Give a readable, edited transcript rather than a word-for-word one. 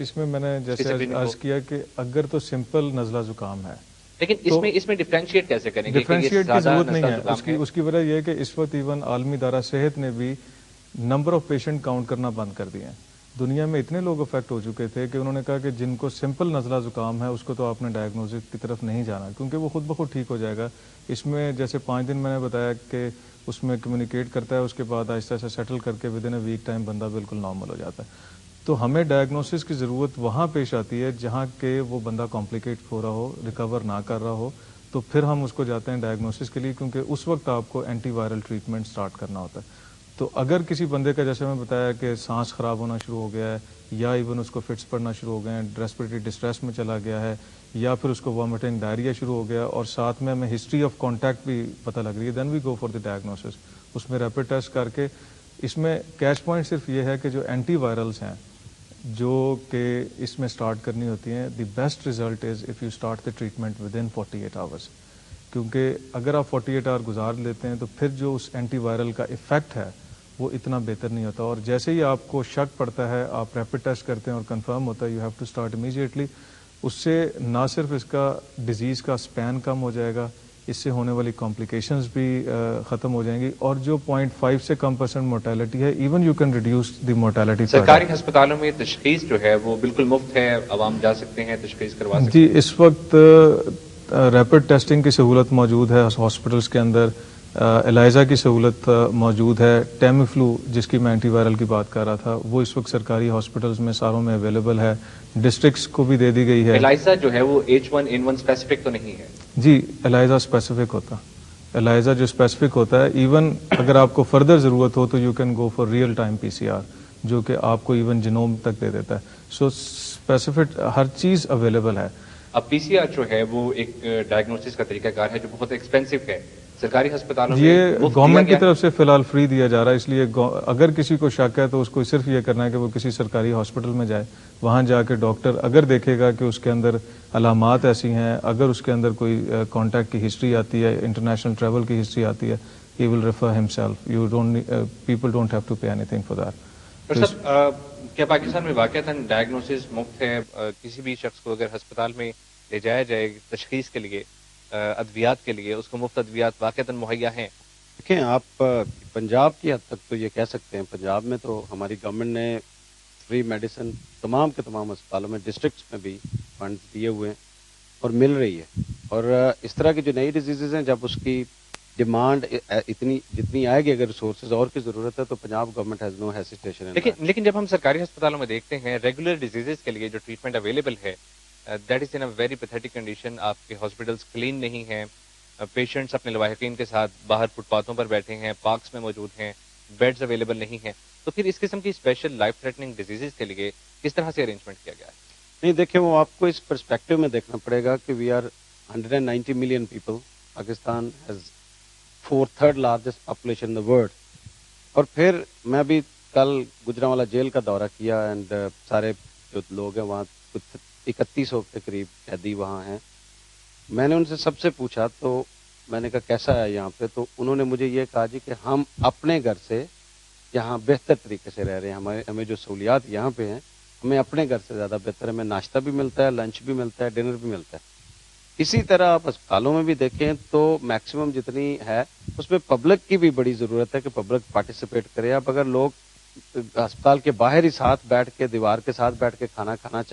اس میں نے جیسے عرض کیا کہ اگر تو سمپل نزلہ زکام ہے لیکن اس میں ڈفرینشیٹ کیسے کریں گے؟ ڈفرینشیٹ کی ضرورت نہیں ہے. اس کی وجہ یہ ہے کہ اس وقت ایون عالمی ادارہ صحت نے بھی نمبر آف پیشنٹ کاؤنٹ کرنا بند کر دیے ہیں. دنیا میں اتنے لوگ افیکٹ ہو چکے تھے کہ انہوں نے کہا کہ جن کو سمپل نزلہ زکام ہے اس کو تو آپ نے ڈائگنوزس کی طرف نہیں جانا کیونکہ وہ خود بخود ٹھیک ہو جائے گا. اس میں جیسے 5 دن میں نے بتایا کہ اس میں کمیونیکیٹ کرتا ہے, اس کے بعد آہستہ آہستہ سیٹل کر کے within a week time بندہ بالکل نارمل ہو جاتا ہے. تو ہمیں ڈائگنوسس کی ضرورت وہاں پیش آتی ہے جہاں کہ وہ بندہ کمپلیکیٹ ہو رہا ہو, ریکور نہ کر رہا ہو, تو پھر ہم اس کو جاتے ہیں ڈائگنوسس کے لیے کیونکہ اس وقت آپ کو اینٹی وائرل ٹریٹمنٹ سٹارٹ کرنا ہوتا ہے. تو اگر کسی بندے کا جیسے میں بتایا کہ سانس خراب ہونا شروع ہو گیا ہے یا ایون اس کو فٹس پڑنا شروع ہو گئے ہیں, ریسپریٹری ڈسٹریس میں چلا گیا ہے, یا پھر اس کو وامٹنگ ڈائریا شروع ہو گیا اور ساتھ میں ہمیں ہسٹری آف کانٹیکٹ بھی پتہ لگ رہی ہے, دین وی گو فار دی ڈائگنوسس. اس میں ریپڈ ٹیسٹ کر کے اس میں کیچ پوائنٹ صرف یہ ہے کہ جو اینٹی وائرلس ہیں جو کہ اس میں سٹارٹ کرنی ہوتی ہیں, the best result is if you start the treatment with in 48 hours, کیونکہ اگر آپ 48 آور گزار لیتے ہیں تو پھر جو اس اینٹی وائرل کا افیکٹ ہے وہ اتنا بہتر نہیں ہوتا. اور جیسے ہی آپ کو شک پڑتا ہے آپ ریپڈ ٹیسٹ کرتے ہیں اور کنفرم ہوتا ہے, you have to start immediately. اس سے نہ صرف اس کا ڈیزیز کا اسپین کم ہو جائے گا, اس سے ہونے والی کمپلیکیشنز بھی ختم ہو جائیں گی, اور جو 0.5 سے کم % مورٹیلٹی ہے even you can reduce the mortality. سرکاری ہسپتالوں میں تشخیص جو ہے وہ بالکل مفت ہے, عوام جا سکتے ہیں تشخیص کروا سکتے ہیں؟ جی, اس وقت ریپڈ ٹیسٹنگ کی سہولت موجود ہے ہاسپٹلس کے اندر, الائزا کی سہولت موجود ہے, ٹیمی فلو جس کی میں اینٹی وائرل کی بات کر رہا تھا وہ اس وقت سرکاری ہاسپٹلس میں ساروں میں اویلیبل ہے, ڈسٹرکٹس کو بھی دے دی گئی ہے. الائزا جو ہے وہ H1N1 اسپیسیفک تو نہیں ہے؟ جی, الائزا اسپیسیفک ہوتا, الائزا جو اسپیسیفک ہوتا ہے, ایون اگر آپ کو فردر ضرورت ہو تو you can go for real time PCR جو کہ آپ کو ایون جنوم تک دے دیتا ہے. سو اسپیسیفک ہر چیز اویلیبل ہے. اب PCR جو ہے وہ ایک ڈائگنوسس کا طریقہ کار ہے جو بہت ایکسپینسو ہے. سرکاری ہسپتالوں میں یہ گورنمنٹ کی طرف سے فی الحال فری دیا جا رہا ہے, اس لیے اگر کسی کو شک ہے تو اس کو صرف یہ کرنا ہے کہ وہ کسی سرکاری ہاسپٹل میں جائے, وہاں جا کے ڈاکٹر اگر دیکھے گا کہ اس کے اندر علامات ایسی ہیں, اگر اس کے اندر کوئی کانٹیکٹ کی ہسٹری آتی ہے, انٹرنیشنل ٹریول کی ہسٹری آتی ہے, he will refer himself, you don't people don't have to pay anything for that. کیا پاکستان میں واقعتاً ڈائگنوسس مفت ہے؟ کسی بھی شخص کو اگر ہسپتال میں لے جایا جائے تشخیص کے لیے, ادویات کے لیے, اس کو مفت ادویات واقعتاً مہیا ہیں؟ دیکھیں, آپ پنجاب کی حد تک تو یہ کہہ سکتے ہیں, پنجاب میں تو ہماری گورنمنٹ نے فری میڈیسن تمام کے تمام اسپتالوں میں, ڈسٹرکٹس میں بھی فنڈ دیے ہوئے ہیں اور مل رہی ہے. اور اس طرح کی جو نئی ڈیزیزز ہیں جب اس کی ڈیمانڈ اتنی جتنی آئے گی, اگر ریسورسز اور کی ضرورت ہے تو Punjab government has no hesitation. لیکن جب ہم سرکاری ہسپتالوں میں دیکھتے ہیں ریگولر ڈیزیزز کے لیے جو ٹریٹمنٹ اویلیبل ہے that is in a very pathetic condition. آپ کے ہاسپٹلس کلین نہیں ہیں, پیشنٹس اپنے لواحقین کے ساتھ باہر فٹ پاتھوں پر بیٹھے ہیں, پارکس میں موجود ہیں, بیڈز اویلیبل نہیں ہیں. تو پھر اس قسم کی اسپیشل لائف تھریٹننگ ڈیزیزز کے لیے کس طرح سے ارینجمنٹ کیا گیا ہے؟ نہیں دیکھیں, وہ آپ کو اس پرسپیکٹو میں دیکھنا پڑے گا کہ we are 190 million people. Pakistan has 4/3 largest population in the world. اور پھر میں بھی کل گجرانوالہ جیل کا دورہ کیا اینڈ سارے جو لوگ ہیں وہاں کچھ 3100 کے قریب قیدی وہاں ہیں. میں نے ان سے سب سے پوچھا تو میں نے کہا کیسا ہے یہاں پہ, تو انہوں نے مجھے یہ کہا جی کہ ہم اپنے گھر سے یہاں بہتر طریقے سے رہ رہے ہیں, ہمیں جو سہولیات یہاں پہ ہیں ہمیں اپنے گھر سے زیادہ بہتر ہے. ہمیں ناشتہ بھی ملتا ہے, لنچ بھی ملتا ہے, ڈنر بھی ملتا ہے. اسی طرح آپ اسپتالوں میں بھی دیکھیں تو میکسیمم جتنی ہے اس میں پبلک کی بھی بڑی ضرورت ہے کہ پبلک پارٹیسپیٹ کرے. اب اگر لوگ اسپتال کے باہر ہی ساتھ بیٹھ کے دیوار کے ساتھ بیٹھ کے کھانا کھانا چاہتے